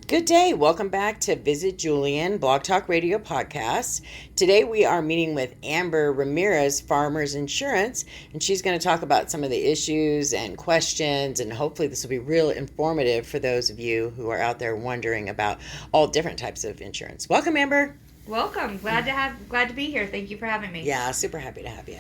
Good day. Welcome back to Visit Julian, Blog Talk Radio Podcast. Today we are meeting with Amber Ramirez, Farmers Insurance, and she's going to talk about some of the issues and questions, and hopefully this will be real informative for those of you who are out there wondering about all different types of insurance. Welcome, Amber. Welcome. Glad to be here. Thank you for having me. Yeah, super happy to have you.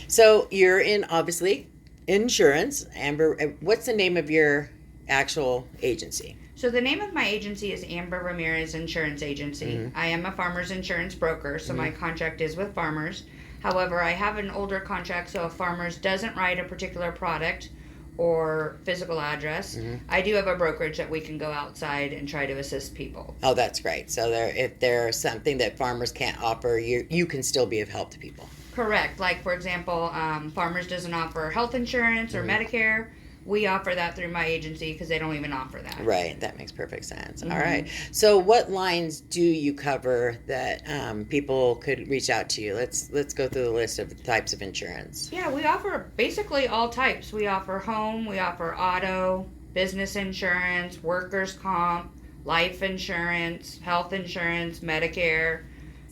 So you're in, obviously, insurance. Amber, what's the name of your actual agency? So the name of my agency is Amber Ramirez Insurance Agency. Mm-hmm. I am a farmer's insurance broker, so my contract is with farmers. However, I have an older contract, so if farmers doesn't write a particular product or physical address, I do have a brokerage that we can go outside and try to assist people. Oh, that's great. So if there's something that farmers can't offer, you can still be of help to people. Correct. Like, for example, farmers doesn't offer health insurance or Medicare. We offer that through my agency because they don't even offer that. Right. That makes perfect sense. All right. So what lines do you cover that people could reach out to you? Let's go through the list of the types of insurance. Yeah, we offer basically all types. We offer home, we offer auto, business insurance, workers' comp, life insurance, health insurance, Medicare,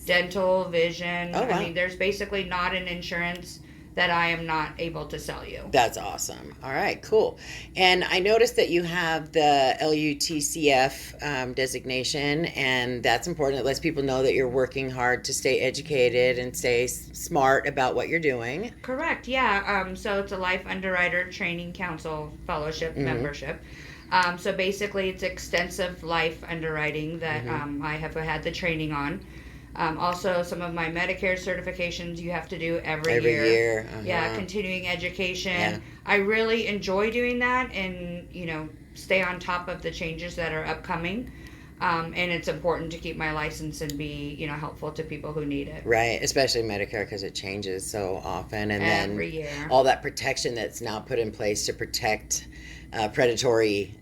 dental, vision. Oh, wow. I mean, there's basically not an insurance that I am not able to sell you. That's awesome. All right, cool. And I noticed that you have the LUTCF designation, and that's important. It lets people know that you're working hard to stay educated and stay smart about what you're doing. Correct, yeah. So it's a Life Underwriter Training Council Fellowship membership. So basically it's extensive life underwriting that I have had the training on. Also, some of my Medicare certifications you have to do every year. Yeah, continuing education. Yeah. I really enjoy doing that and, stay on top of the changes that are upcoming. And it's important to keep my license and be, helpful to people who need it. Right, especially Medicare because it changes so often. And every then year. All that protection that's now put in place to protect predatory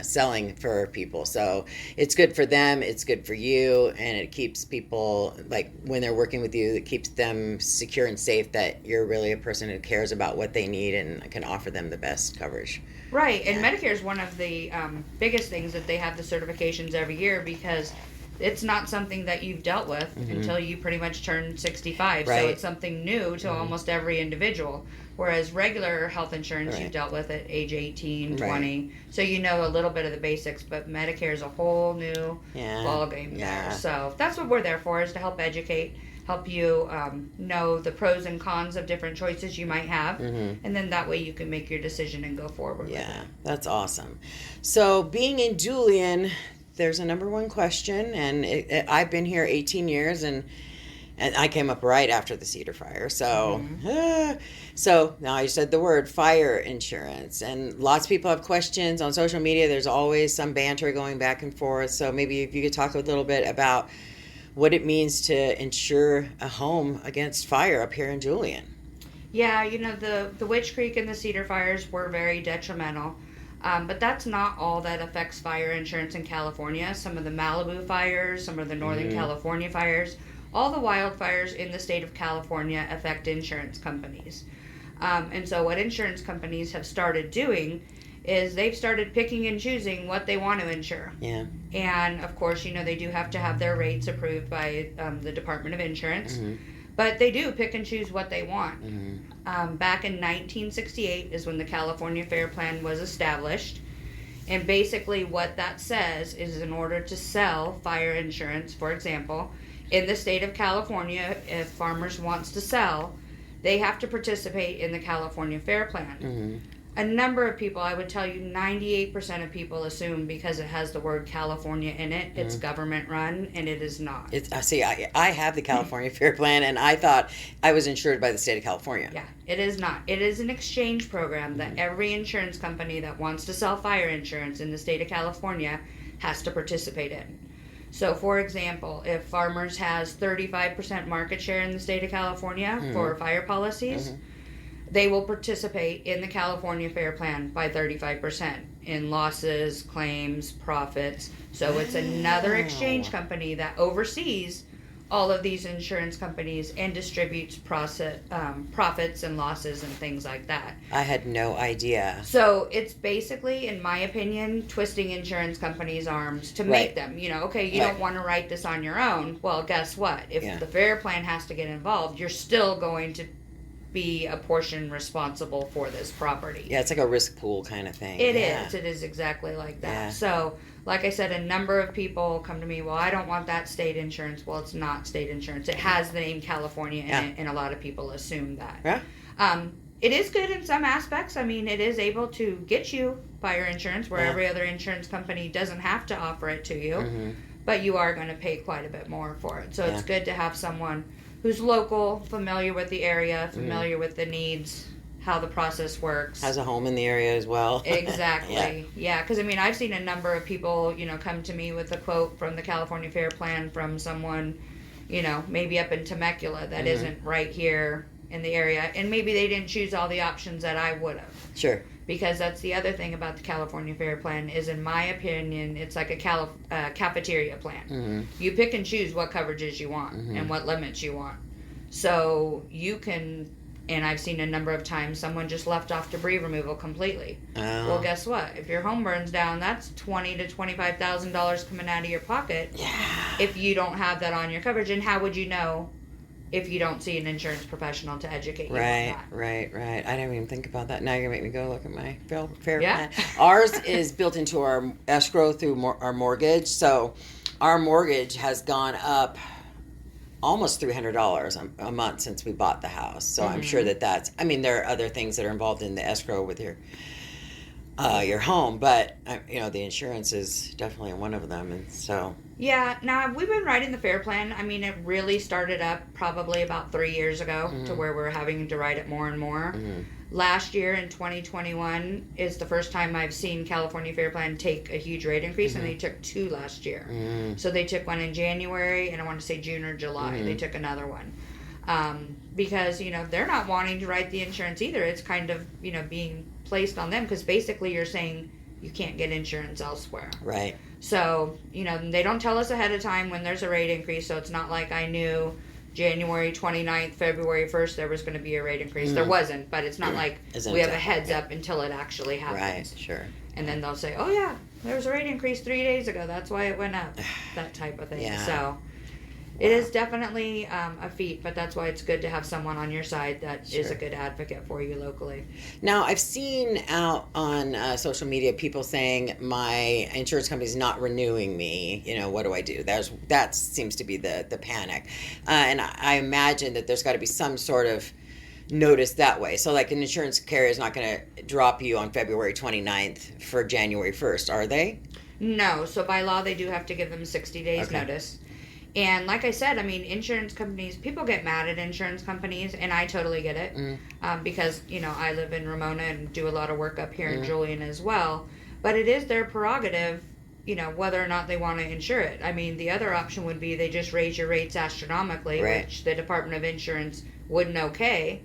selling for people. So it's good for them, it's good for you, and it keeps people, like when they're working with you, it keeps them secure and safe that you're really a person who cares about what they need and can offer them the best coverage. Right, and Medicare is one of the biggest things that they have the certifications every year because it's not something that you've dealt with until you pretty much turn 65. Right. So it's something new to almost every individual. Whereas regular health insurance you've dealt with at age 18, 20. So you know a little bit of the basics, but Medicare is a whole new ballgame there. So that's what we're there for, is to help educate, help you know the pros and cons of different choices you might have. And then that way you can make your decision and go forward with it. That's awesome. So being in Julian, there's a number one question, and I've been here 18 years, and I came up right after the Cedar Fire. So, so now I said the word fire insurance, and lots of people have questions on social media. There's always some banter going back and forth. So maybe if you could talk a little bit about what it means to insure a home against fire up here in Julian. Yeah, the Witch Creek and the Cedar Fires were very detrimental. But that's not all that affects fire insurance in California. Some of the Malibu fires, some of the Northern California fires, all the wildfires in the state of California affect insurance companies. And so what insurance companies have started doing is they've started picking and choosing what they want to insure. Yeah. And of course, they do have to have their rates approved by the Department of Insurance. But they do pick and choose what they want. Back in 1968 is when the California Fair Plan was established. And basically what that says is in order to sell fire insurance, for example, in the state of California, if farmers wants to sell, they have to participate in the California Fair Plan. A number of people, I would tell you 98% of people assume because it has the word California in it, it's government run, and it is not. I have the California Fair Plan, and I thought I was insured by the state of California. Yeah, it is not. It is an exchange program that every insurance company that wants to sell fire insurance in the state of California has to participate in. So, for example, if Farmers has 35% market share in the state of California for fire policies, they will participate in the California Fair Plan by 35% in losses, claims, profits. So it's another exchange company that oversees all of these insurance companies and distributes profits and losses and things like that. I had no idea. So it's basically, in my opinion, twisting insurance companies' arms to make them, okay, you don't want to write this on your own. Well, guess what? If the fair plan has to get involved, you're still going to be a portion responsible for this property. Yeah, it's like a risk pool kind of thing. It is. It is exactly like that. Yeah. So, like I said, a number of people come to me, well, I don't want that state insurance. Well, it's not state insurance. It has the name California in it, and a lot of people assume that. Yeah. It is good in some aspects. I mean, it is able to get you fire insurance where every other insurance company doesn't have to offer it to you, but you are going to pay quite a bit more for it. So it's good to have someone who's local, familiar with the area, familiar with the needs, how the process works. Has a home in the area as well. Exactly. Yeah, because I mean, I've seen a number of people, come to me with a quote from the California Fair Plan from someone, maybe up in Temecula that isn't right here in the area, and maybe they didn't choose all the options that I would have. Sure. Because that's the other thing about the California Fair Plan is, in my opinion, it's like a cafeteria plan. You pick and choose what coverages you want and what limits you want. So you can, and I've seen a number of times someone just left off debris removal completely. Oh. Well, guess what? If your home burns down, that's $20,000 to $25,000 coming out of your pocket. Yeah. If you don't have that on your coverage, and how would you know if you don't see an insurance professional to educate you on that? Right. I didn't even think about that. Now you're going to make me go look at my fair Yeah. plan. Ours is built into our escrow through our mortgage. So our mortgage has gone up almost $300 a month since we bought the house. So I'm sure that's, I mean, there are other things that are involved in the escrow with your home, but the insurance is definitely one of them. And so yeah, now we've been writing the fair plan. I mean, it really started up probably about 3 years ago to where we're having to write it more and more. Last year in 2021 is the first time I've seen California Fair Plan take a huge rate increase, and they took 2 last year. So they took one in January, and I want to say June or July. They took another one. Because, they're not wanting to write the insurance either. It's kind of, being placed on them, because basically you're saying you can't get insurance elsewhere. Right. So, they don't tell us ahead of time when there's a rate increase, so it's not like I knew January 29th, February 1st there was going to be a rate increase. There wasn't, but it's not like we have a heads up until it actually happens. Right, sure. And then they'll say, oh yeah, there was a rate increase 3 days ago, that's why it went up, that type of thing. Yeah. So it is definitely a feat, but that's why it's good to have someone on your side that is a good advocate for you locally. Now, I've seen out on social media people saying my insurance company's not renewing me. What do I do? That seems to be the panic. And I imagine that there's got to be some sort of notice that way. So like an insurance carrier is not going to drop you on February 29th for January 1st, are they? No. So by law, they do have to give them 60 days notice. And like I said, I mean, insurance companies, people get mad at insurance companies, and I totally get it. Because, I live in Ramona and do a lot of work up here in Julian as well. But it is their prerogative, whether or not they want to insure it. I mean, the other option would be they just raise your rates astronomically, which the Department of Insurance wouldn't okay.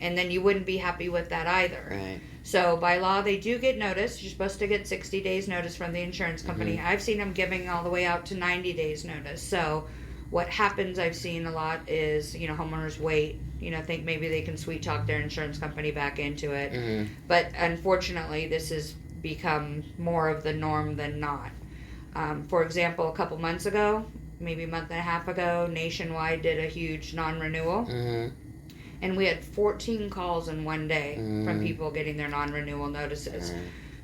And then you wouldn't be happy with that either. Right. So by law, they do get notice. You're supposed to get 60 days notice from the insurance company. I've seen them giving all the way out to 90 days notice. So what happens, I've seen a lot is, homeowners wait, think maybe they can sweet talk their insurance company back into it. But unfortunately, this has become more of the norm than not. For example, a couple months ago, maybe a month and a half ago, Nationwide did a huge non-renewal. And we had 14 calls in one day from people getting their non-renewal notices.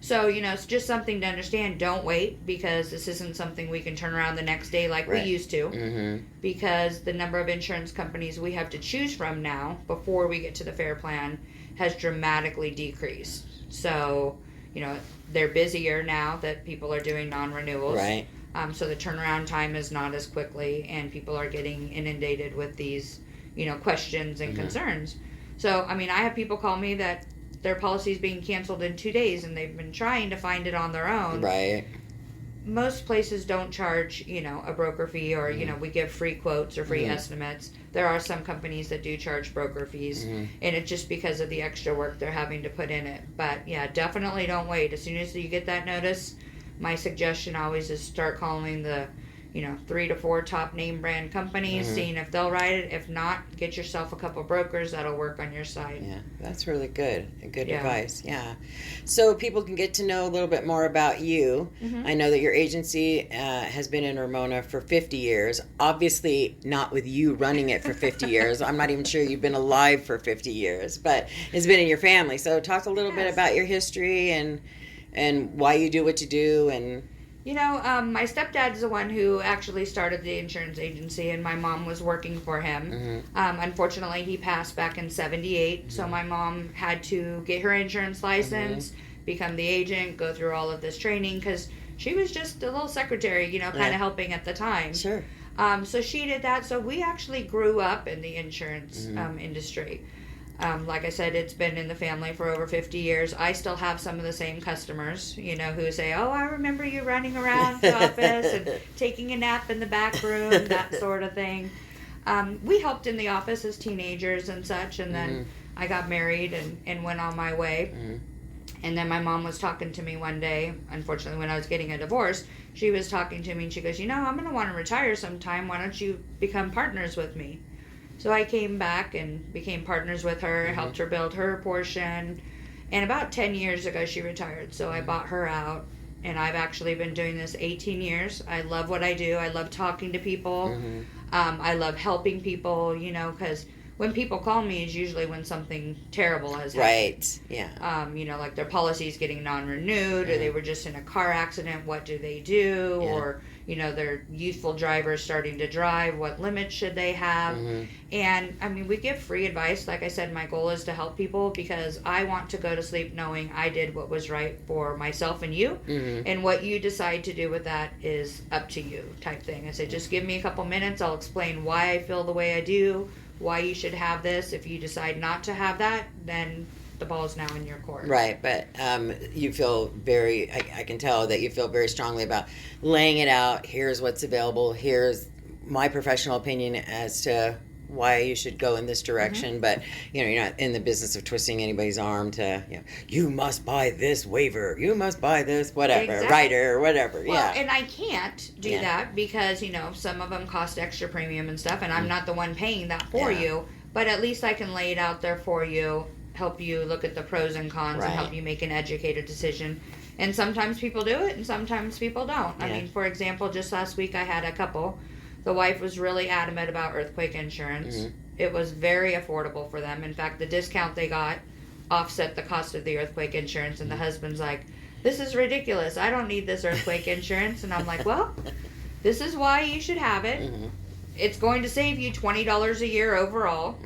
So, it's just something to understand. Don't wait, because this isn't something we can turn around the next day like we used to. Because the number of insurance companies we have to choose from now, before we get to the fair plan, has dramatically decreased. So, they're busier now that people are doing non-renewals. Right. So the turnaround time is not as quickly, and people are getting inundated with these questions and concerns. So, I mean, I have people call me that their policy is being canceled in 2 days, and they've been trying to find it on their own. Right. Most places don't charge, a broker fee, or, we give free quotes or free estimates. There are some companies that do charge broker fees, and it's just because of the extra work they're having to put in it. But, yeah, definitely don't wait. As soon as you get that notice, my suggestion always is start calling the 3 to 4 top name brand companies, seeing if they'll write it. If not, get yourself a couple brokers that'll work on your side. Yeah, that's really good. Good advice. Yeah. So people can get to know a little bit more about you. I know that your agency has been in Ramona for 50 years. Obviously, not with you running it for 50 years. I'm not even sure you've been alive for 50 years, but it's been in your family. So talk a little bit about your history and why you do what you do. And my stepdad is the one who actually started the insurance agency, and my mom was working for him. Unfortunately, he passed back in 78, so my mom had to get her insurance license, become the agent, go through all of this training, because she was just a little secretary, kind of helping at the time. Sure. So she did that. So we actually grew up in the insurance industry. Like I said, it's been in the family for over 50 years. I still have some of the same customers, who say, oh, I remember you running around the office and taking a nap in the back room, that sort of thing. We helped in the office as teenagers and such, and then I got married and went on my way. And then my mom was talking to me one day, unfortunately, when I was getting a divorce. She was talking to me, and she goes, I'm going to want to retire sometime. Why don't you become partners with me? So I came back and became partners with her, helped her build her portion. And about 10 years ago, she retired. So I bought her out. And I've actually been doing this 18 years. I love what I do. I love talking to people. I love helping people, because when people call me is usually when something terrible has happened. Right, yeah. Like their policy is getting non-renewed, or they were just in a car accident. What do they do? Yeah. Or, their youthful driver starting to drive. What limits should they have? And, we give free advice. Like I said, my goal is to help people because I want to go to sleep knowing I did what was right for myself and you. And what you decide to do with that is up to you type thing. I said, just give me a couple minutes. I'll explain why I feel the way I do, why you should have this. If you decide not to have that, then the ball's now in your court. Right, but you feel I can tell that you feel very strongly about laying it out. Here's what's available. Here's my professional opinion as to why you should go in this direction. But, you're not in the business of twisting anybody's arm to, you must buy this waiver. You must buy this whatever, rider or whatever. Well, and I can't do that because, some of them cost extra premium and stuff, and I'm not the one paying that for you. But at least I can lay it out there for you, help you look at the pros and cons, and help you make an educated decision. And sometimes people do it, and sometimes people don't. I mean, for example, just last week I had a couple. The wife was really adamant about earthquake insurance. It was very affordable for them. In fact, the discount they got offset the cost of the earthquake insurance, and the husband's like, this is ridiculous. I don't need this earthquake insurance. And I'm like, well, this is why you should have it. It's going to save you $20 a year overall.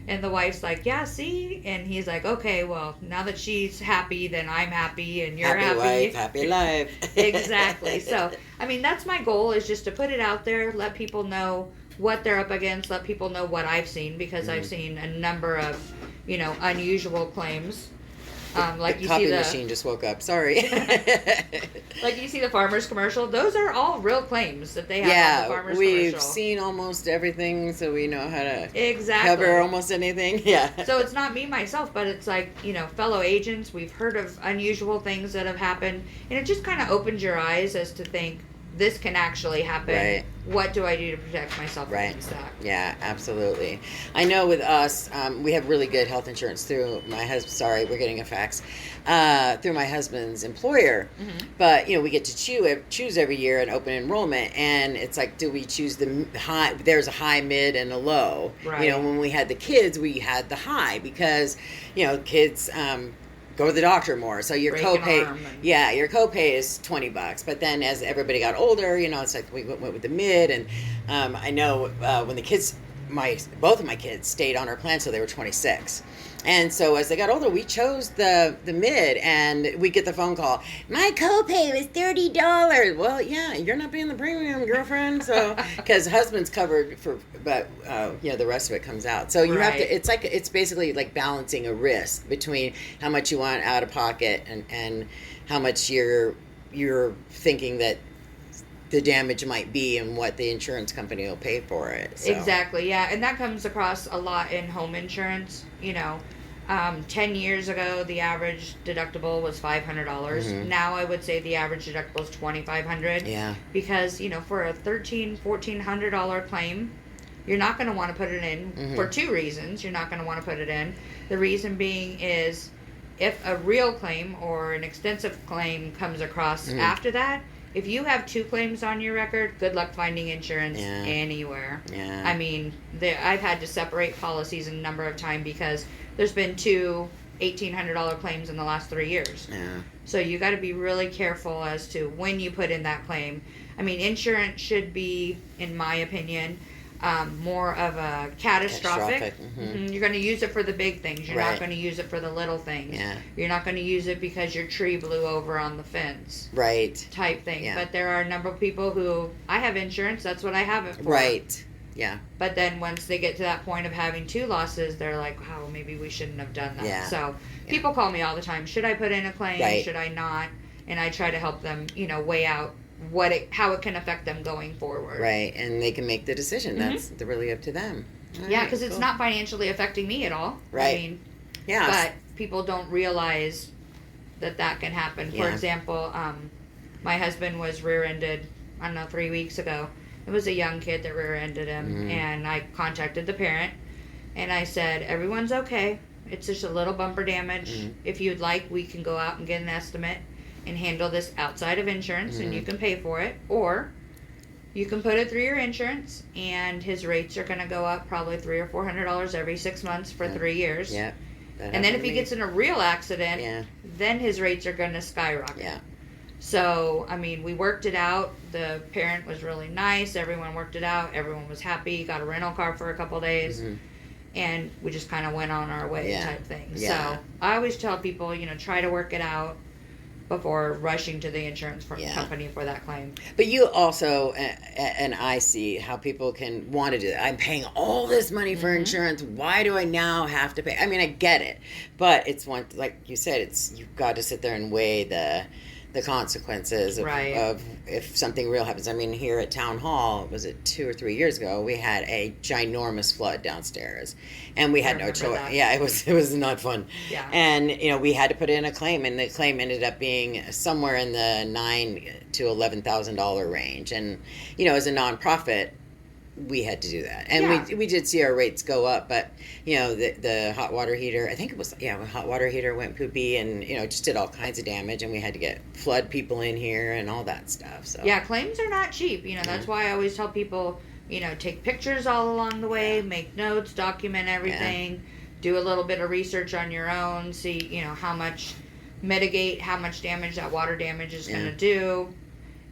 And the wife's like, yeah, see? And he's like, okay, well, now that she's happy, then I'm happy, and you're happy. Happy wife, happy life. Exactly. So, that's my goal, is just to put it out there, let people know what they're up against, let people know what I've seen, because I've seen a number of, unusual claims. Like the copy machine just woke up. Sorry. Like you see the farmer's commercial. Those are all real claims that they have on the farmer's commercial. Yeah, we've seen almost everything, so we know how to cover almost anything. Yeah. So it's not me myself, but it's like, fellow agents. We've heard of unusual things that have happened, and it just kind of opens your eyes as to think, this can actually happen. Right. What do I do to protect myself against that? Yeah, absolutely. I know with us, we have really good health insurance through my husband. Sorry, we're getting a fax. Through my husband's employer. But, we get to choose every year an open enrollment. And it's like, do we choose the high? There's a high, mid, and a low. Right. When we had the kids, we had the high because, kids... go to the doctor more, so your copay, your copay is $20. But then as everybody got older, it's like we went with the mid, and I know when the kids, both of my kids stayed on our plan, so they were 26. And so as they got older, we chose the mid, and we get the phone call, my copay was $30. Well, yeah, you're not paying the premium, girlfriend. So because husband's covered for, but the rest of it comes out. So you have to. It's basically like balancing a risk between how much you want out of pocket and how much you're thinking that the damage might be and what the insurance company will pay for it. So. Exactly, yeah. And that comes across a lot in home insurance, 10 years ago, the average deductible was $500. Now I would say the average deductible is $2,500. Yeah. Because, for a $1,400 claim, you're not going to want to put it in for two reasons. You're not going to want to put it in. The reason being is if a real claim or an extensive claim comes across after that, if you have two claims on your record, good luck finding insurance anywhere. Yeah. I mean, I've had to separate policies a number of times because there's been two $1,800 claims in the last 3 years. Yeah. So you got to be really careful as to when you put in that claim. I mean, insurance should be, in my opinion, more of a catastrophic. You're going to use it for the big things. You're not going to use it for the little things. Yeah. You're not going to use it because your tree blew over on the fence. Right. Type thing. Yeah. But there are a number of people who, I have insurance, that's what I have it for. Right. Yeah. But then once they get to that point of having two losses, they're like, wow, maybe we shouldn't have done that. Yeah. So people call me all the time. Should I put in a claim? Right. Should I not? And I try to help them, weigh out how it can affect them going forward. Right. And they can make the decision. That's really up to them. All Yeah, right, because it's not financially affecting me at all. Right. I mean, Yeah. but people don't realize that can happen. For Yeah. example, my husband was rear-ended, 3 weeks ago. It was a young kid that rear-ended him, and I contacted the parent, and I said, everyone's okay. It's just a little bumper damage. If you'd like, we can go out and get an estimate and handle this outside of insurance, and you can pay for it, or you can put it through your insurance, and his rates are going to go up probably $300 or $400 every 6 months for 3 years. Yeah. And then if he gets in a real accident, then his rates are going to skyrocket. Yeah. So, I mean, we worked it out. The parent was really nice. Everyone worked it out. Everyone was happy. Got a rental car for a couple days. And we just kind of went on our way type thing. Yeah. So, I always tell people, try to work it out before rushing to the insurance company for that claim. But you also, and I see how people can want to do that. I'm paying all this money for insurance. Why do I now have to pay? I mean, I get it. But it's one, like you said, you've got to sit there and weigh the consequences of if something real happens. I mean, here at Town Hall, was it 2 or 3 years ago, we had a ginormous flood downstairs, and we had no choice. Yeah, it was not fun. Yeah. And we had to put in a claim, and the claim ended up being somewhere in the $9,000 to $11,000 range. And as a nonprofit, we had to do that, and we did see our rates go up, but the hot water heater, I think it was when hot water heater went poopy, and just did all kinds of damage, and we had to get flood people in here and all that stuff. So yeah, claims are not cheap. That's why I always tell people, take pictures all along the way, make notes, document everything, do a little bit of research on your own, see how much damage that water damage is going to do.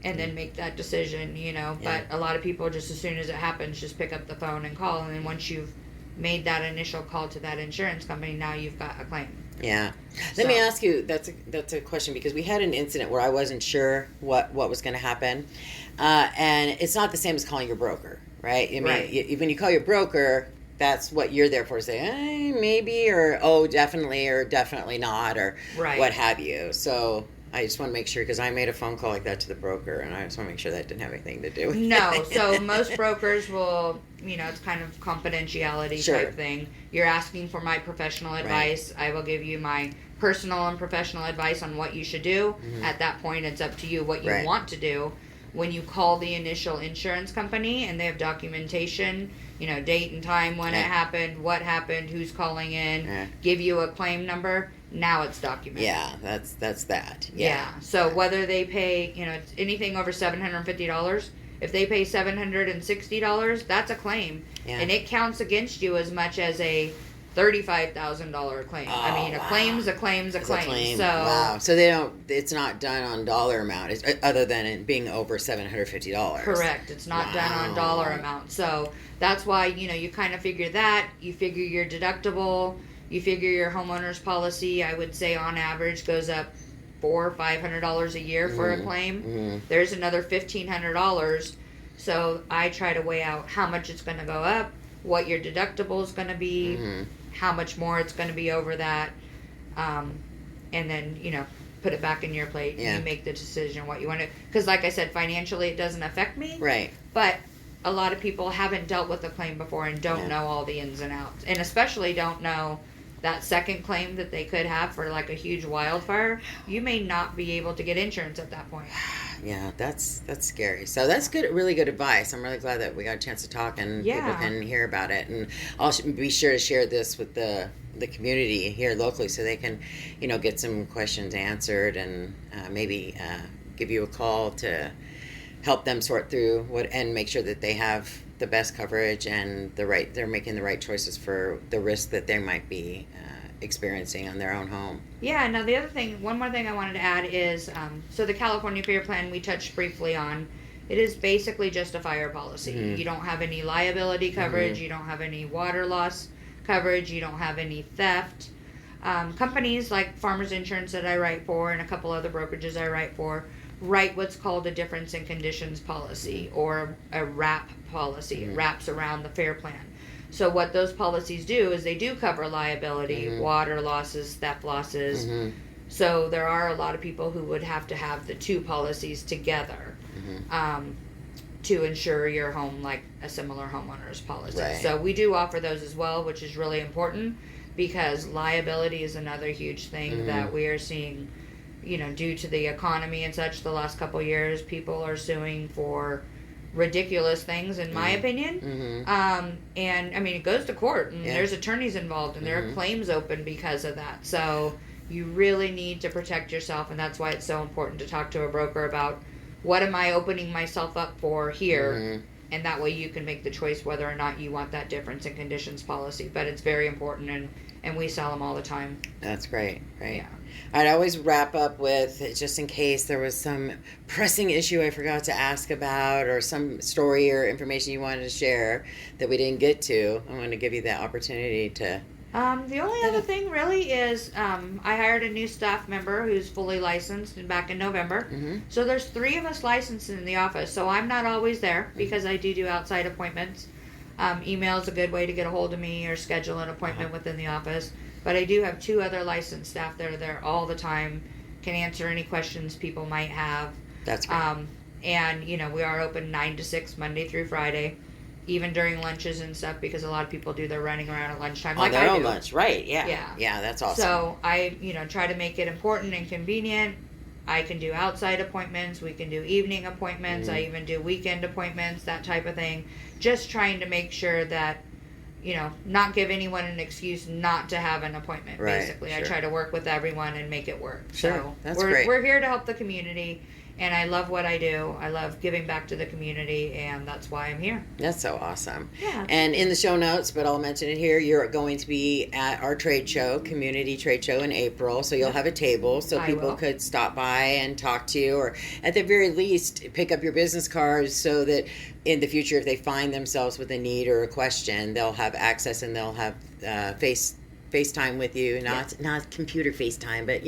And then make that decision, But a lot of people, just as soon as it happens, just pick up the phone and call. And then once you've made that initial call to that insurance company, now you've got a claim. Yeah. Let me ask you, that's a question, because we had an incident where I wasn't sure what was going to happen. And it's not the same as calling your broker, right? I mean, when you call your broker, that's what you're there for. Say, maybe, or, oh, definitely, or definitely not, or what have you. So I just want to make sure, because I made a phone call like that to the broker, and I just want to make sure that didn't have anything to do with it. No, so most brokers will, it's kind of confidentiality type thing. You're asking for my professional advice. I will give you my personal and professional advice on what you should do. At that point, it's up to you what you want to do. When you call the initial insurance company and they have documentation, date and time when it happened, what happened, who's calling in, give you a claim number, now it's documented. Yeah, that's that. Yeah. So whether they pay, it's anything over $750, if they pay $760, that's a claim. Yeah. And it counts against you as much as a $35,000 claim. Oh, I mean, a claim's a claim. So So it's not done on dollar amount, other than it being over $750. Correct. It's not done on dollar amount. So that's why, you kind of figure that. You figure your deductible. You figure your homeowner's policy, I would say on average, goes up $400 or $500 a year for a claim. There's another $1,500. So I try to weigh out how much it's going to go up, what your deductible is going to be, how much more it's going to be over that, and then, put it back in your plate and you make the decision what you want to. Because like I said, financially it doesn't affect me. Right. But a lot of people haven't dealt with a claim before and don't know all the ins and outs. And especially don't know that second claim that they could have for like a huge wildfire, you may not be able to get insurance at that point. Yeah, that's scary. So that's good, really good advice. I'm really glad that we got a chance to talk and people can hear about it. And I'll be sure to share this with the community here locally so they can, get some questions answered and maybe give you a call to help them sort through and make sure that they have the best coverage and they're making the right choices for the risk that they might be experiencing on their own home. Yeah, now the other thing, one more thing I wanted to add is, so the California Fair Plan we touched briefly on, it is basically just a fire policy. You don't have any liability coverage, you don't have any water loss coverage, you don't have any theft. Companies like Farmers Insurance that I write for and a couple other brokerages I write for write what's called a difference in conditions policy or a WRAP policy. It wraps around the fair plan. So what those policies do is they do cover liability, water losses, theft losses. So there are a lot of people who would have to have the two policies together to insure your home like a similar homeowner's policy. Right. So we do offer those as well, which is really important because liability is another huge thing that we are seeing, due to the economy and such the last couple of years. People are suing for ridiculous things, in my opinion. And I mean, it goes to court and there's attorneys involved and there are claims open because of that. So you really need to protect yourself, and that's why it's so important to talk to a broker about what am I opening myself up for here, and that way you can make the choice whether or not you want that difference in conditions policy. But it's very important, and we sell them all the time. That's great. Yeah. I'd always wrap up with, just in case there was some pressing issue I forgot to ask about or some story or information you wanted to share that we didn't get to, I want to give you that opportunity to... The only other thing really is I hired a new staff member who's fully licensed and back in November. So there's 3 of us licensed in the office. So I'm not always there because I do outside appointments. Email is a good way to get a hold of me or schedule an appointment within the office. But I do have 2 other licensed staff that are there all the time, can answer any questions people might have. That's great. And, we are open 9 to 6 Monday through Friday, even during lunches and stuff, because a lot of people do their running around at lunchtime. Like their own lunch, right? Yeah. Yeah, that's awesome. So I, try to make it important and convenient. I can do outside appointments. We can do evening appointments. I even do weekend appointments, that type of thing. Just trying to make sure that, not give anyone an excuse not to have an appointment, basically. Sure. I try to work with everyone and make it work. Sure, so that's great. We're here to help the community, and I love what I do. I love giving back to the community, and that's why I'm here. That's so awesome. Yeah. And in the show notes, but I'll mention it here, you're going to be at our trade show, community trade show in April, so you'll have a table so people could stop by and talk to you, or at the very least pick up your business cards so that in the future if they find themselves with a need or a question, they'll have access and they'll have FaceTime with you, not computer FaceTime, but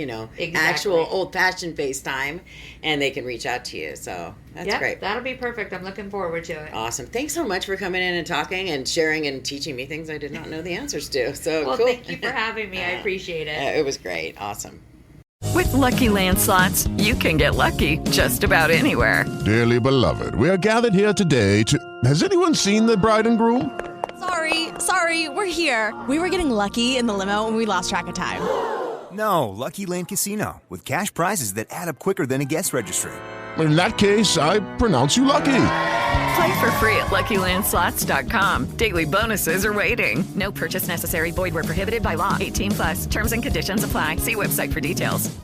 actual old-fashioned FaceTime, and they can reach out to you. So that's great. That'll be perfect. I'm looking forward to it. Awesome. Thanks so much for coming in and talking and sharing and teaching me things I did not know the answers to. So well, cool. Thank you for having me. I appreciate it. It was great. Awesome. With Lucky Land Slots, you can get lucky just about anywhere. Dearly beloved, we are gathered here today to... Has anyone seen the bride and groom? Sorry, we're here. We were getting lucky in the limo and we lost track of time. No, Lucky Land Casino, with cash prizes that add up quicker than a guest registry. In that case, I pronounce you lucky. Play for free at LuckyLandSlots.com. Daily bonuses are waiting. No purchase necessary. Void where prohibited by law. 18+. Terms and conditions apply. See website for details.